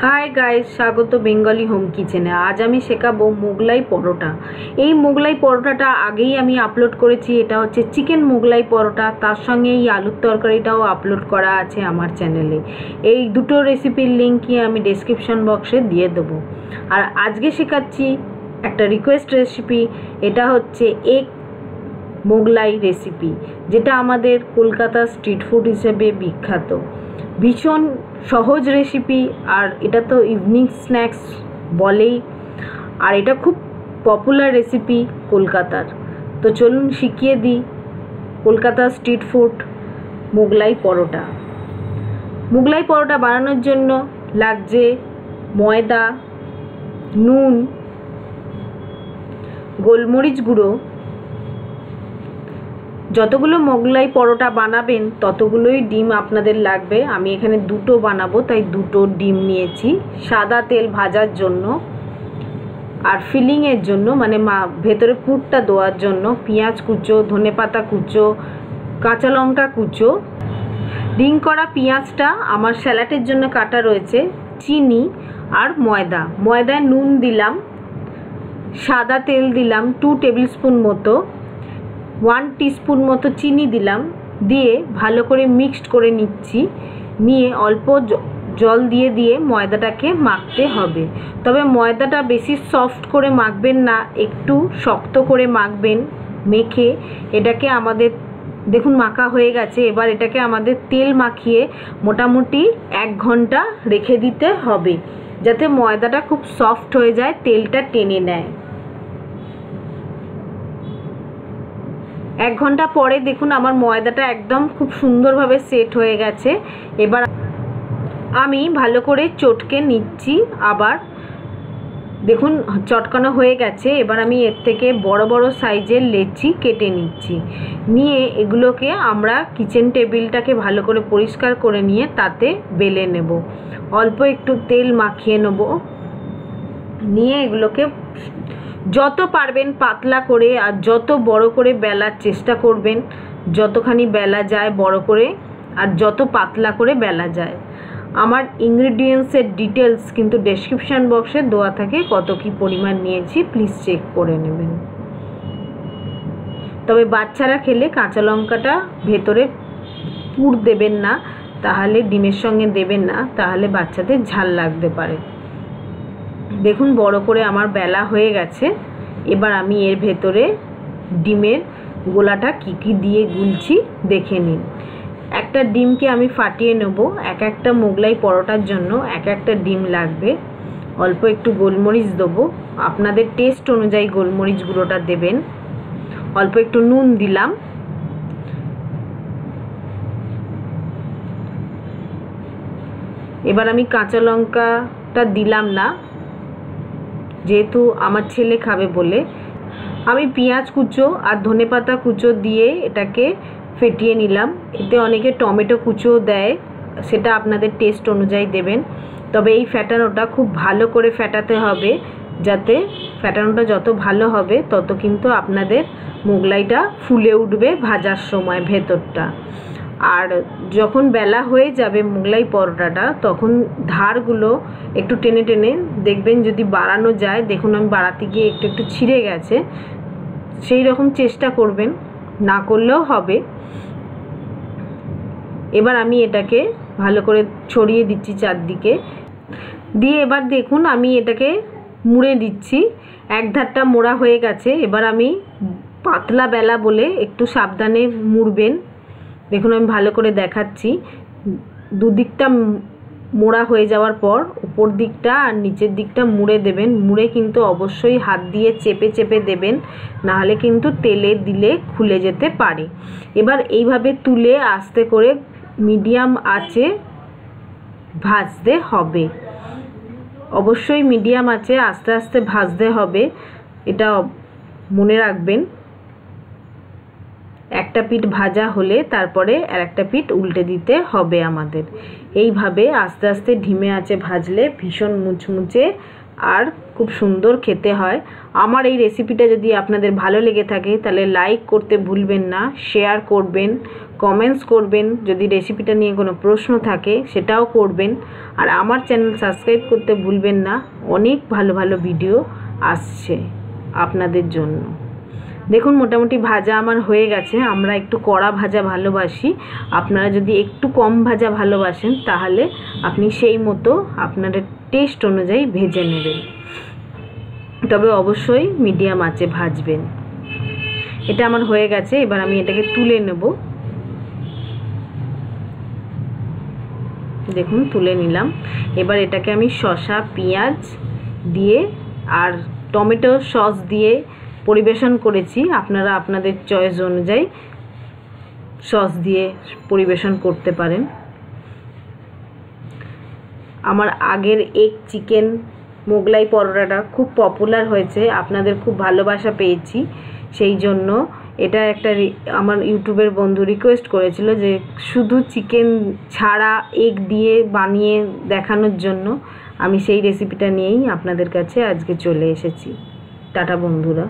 Hi guys, स्वागत Bengali home किचेने। आज आमी शेखाबो मोगलाई परोटा। এই মোগলাই পরোটাটা আগেই আমি আপলোড করেছি। এটা হচ্ছে চিকেন মোগলাই পরোটা, তার সঙ্গে এই আলুর তরকারিটাও আপলোড করা আছে আমার চ্যানেলে। এই দুটো রেসিপির লিঙ্কই আমি ডেসক্রিপশন বক্সে দিয়ে দেবো। আর আজকে শেখাচ্ছি একটা রিকোয়েস্ট রেসিপি। এটা হচ্ছে এগ মোগলাই রেসিপি, যেটা আমাদের কলকাতা স্ট্রিট ফুড হিসেবে বিখ্যাত। ভীষণ সহজ রেসিপি, আর এটা তো ইভিনিং স্ন্যাক্স বলেই, আর এটা খুব পপুলার রেসিপি কলকাতার। তো চলুন শিখিয়ে দিই কলকাতা স্ট্রিট ফুড মোগলাই পরোটা। মোগলাই পরোটা বানানোর জন্য লাগছে ময়দা, নুন, গোলমরিচ গুঁড়ো। যতগুলো মোগলাই পরোটা বানাবেন ততগুলোই ডিম আপনাদের লাগবে। আমি এখানে দুটো বানাবো, তাই দুটো ডিম নিয়েছি। সাদা তেল ভাজার জন্য, আর ফিলিংয়ের জন্য মানে ভেতরে পুরটা দেওয়ার জন্য পেঁয়াজ কুচো, ধনেপাতা কুচো, কাঁচা লঙ্কা কুচো। রিং করা পেঁয়াজটা আমার স্যালাডের জন্য কাটা রয়েছে, চিনি আর ময়দা। ময়দায় নুন দিলাম, সাদা তেল দিলাম 2 টেবিল স্পুন মতো, 1 টিস্পুন মতো চিনি দিলাম। দিয়ে ভালো করে মিক্সড করে নিচ্ছি। নিয়ে অল্প জল দিয়ে ময়দাটাকে মাখতে হবে। তবে ময়দাটা বেশি সফট করে মাখবেন না, একটু শক্ত করে মাখবেন। মেখে এটাকে আমাদের দেখুন মাখা হয়ে গেছে। এবার এটাকে আমাদের তেল মাখিয়ে মোটামুটি 1 ঘন্টা রেখে দিতে হবে, যাতে ময়দাটা খুব সফট হয়ে যায়, তেলটা টেনে নেয়। 1 ঘন্টা পরে দেখুন আমার ময়দাটা একদম খুব সুন্দরভাবে সেট হয়ে গেছে। এবার আমি ভালো করে চটকে নিচ্ছি। আবার দেখুন চটকানো হয়ে গেছে। এবার আমি এর থেকে বড় বড় সাইজের লেচি কেটে নিচ্ছি। নিয়ে এগুলোকে আমরা কিচেন টেবিলটাকে ভালো করে পরিষ্কার করে নিয়ে তাতে বেলে নেব। অল্প একটু তেল মাখিয়ে নেব। নিয়ে এগুলোকে যত পারবেন পাতলা করে আর যত বড় করে বেলার চেষ্টা করবেন, যতখানি বেলা যায় বড় করে, আর যত পাতলা করে বেলা যায়। আমার ইনগ্রিডিয়েন্টসের ডিটেলস কিন্তু ডেসক্রিপশন বক্সে দেওয়া থাকে, কত কি পরিমাণ নিয়েছি প্লিজ চেক করে নেবেন। তবে বাচ্চারা খেলে কাঁচা লঙ্কাটা ভেতরে পুর দেবেন না, তাহলে ডিমের সঙ্গে দেবেন না, তাহলে বাচ্চাদের ঝাল লাগতে পারে। দেখুন বড় করে আমার বেলা হয়ে গেছে। এবার আমি এর ভেতরে ডিমের গোলাটা কি দিয়ে গুলছি দেখে নিন। একটা ডিমকে আমি ফাটিয়ে নেব। একটা মোগলাই পরোটার জন্য একটা ডিম লাগবে। অল্প একটু গোলমরিচ দেবো, আপনাদের টেস্ট অনুযায়ী গোলমরিচ গুঁড়োটা দেবেন। অল্প একটু নুন দিলাম। এবার আমি কাঁচা লঙ্কাটা দিলাম না, যেহেতু আমার ছেলে খাবে বলে। আমি পেঁয়াজ কুচো আর ধনেপাতা কুচো দিয়ে এটাকে ফেটিয়ে নিলাম। এতে অনেকে টমেটো কুচো দেয়, সেটা আপনাদের টেস্ট অনুযায়ী দেবেন। তবে এই ফেটানোটা খুব ভালো করে ফেটাতে হবে, যাতে ফেটানোটা যত ভালো হবে তত কিন্তু আপনাদের মোগলাইটা ফুলে উঠবে ভাজার সময় ভেতরটা। আর যখন বেলা হয়ে যাবে মোগলাই পরোটাটা, তখন ধারগুলো একটু টেনে টেনে দেখবেন যদি বাড়ানো যায়। দেখুন আমি বাড়াতে গিয়ে একটু ছিঁড়ে গেছে, সেই রকম চেষ্টা করবেন, না করলেও হবে। এবার আমি এটাকে ভালো করে ছড়িয়ে দিচ্ছি চারদিকে দিয়ে। এবার দেখুন আমি এটাকে মুড়ে দিচ্ছি। এক ধারটা মোড়া হয়ে গেছে। এবার আমি পাতলা বেলা বলে একটু সাবধানে মুড়বেন। দেখুন আমি ভালো করে দেখাচ্ছি। দুদিকটা মোড়া হয়ে যাওয়ার পর উপর দিকটা আর নিচের দিকটা মুড়ে দেবেন। মুড়ে কিন্তু অবশ্যই হাত দিয়ে চেপে চেপে দেবেন, নাহলে কিন্তু তেলে দিলে খুলে যেতে পারে। এবার এইভাবে তুলে আস্তে করে মিডিয়াম আঁচে ভাজতে হবে। অবশ্যই মিডিয়াম আঁচে আস্তে আস্তে ভাজতে হবে, এটা মনে রাখবেন। একটা পিঠ ভাজা হলে তারপরে আরেকটা পিঠ উল্টে দিতে হবে আমাদের। এইভাবে আস্তে আস্তে ধিমে আঁচে ভাজলে ভীষণ মুচমুচে আর খুব সুন্দর খেতে হয়। আমার এই রেসিপিটা যদি আপনাদের ভালো লেগে থাকে তাহলে লাইক করতে ভুলবেন না, শেয়ার করবেন, কমেন্টস করবেন, যদি রেসিপিটা নিয়ে কোনো প্রশ্ন থাকে সেটাও করবেন। আর আমার চ্যানেল সাবস্ক্রাইব করতে ভুলবেন না, অনেক ভালো ভালো ভিডিও আসছে আপনাদের জন্য। দেখুন মোটামুটি ভাজা আমার হয়ে গেছে। আমরা একটু কড়া ভাজা ভালোবাসি, আপনারা যদি একটু কম ভাজা ভালোবাসেন তাহলে আপনি সেই মতো আপনাদের টেস্ট অনুযায়ী ভেজে নেবেন, তবে অবশ্যই মিডিয়াম আঁচে ভাজবেন। এটা আমার হয়ে গেছে, এবার আমি এটাকে তুলে নেব। দেখুন তুলে নিলাম। এবার এটাকে আমি শসা পেঁয়াজ দিয়ে আর টমেটো সস দিয়ে পরিবেশন করেছি। আপনারা আপনাদের চয়েস অনুযায়ী সস দিয়ে পরিবেশন করতে পারেন। আমার আগের এগ চিকেন মোগলাই পরোটাটা খুব পপুলার হয়েছে, আপনাদের খুব ভালোবাসা পেয়েছি। সেই জন্য এটা একটা আমার ইউটিউবের বন্ধু রিকোয়েস্ট করেছিল যে শুধু চিকেন ছাড়া এগ দিয়ে বানিয়ে দেখানোর জন্য। আমি সেই রেসিপিটা নিয়েই আপনাদের কাছে আজকে চলে এসেছি। টাটা বন্ধুরা।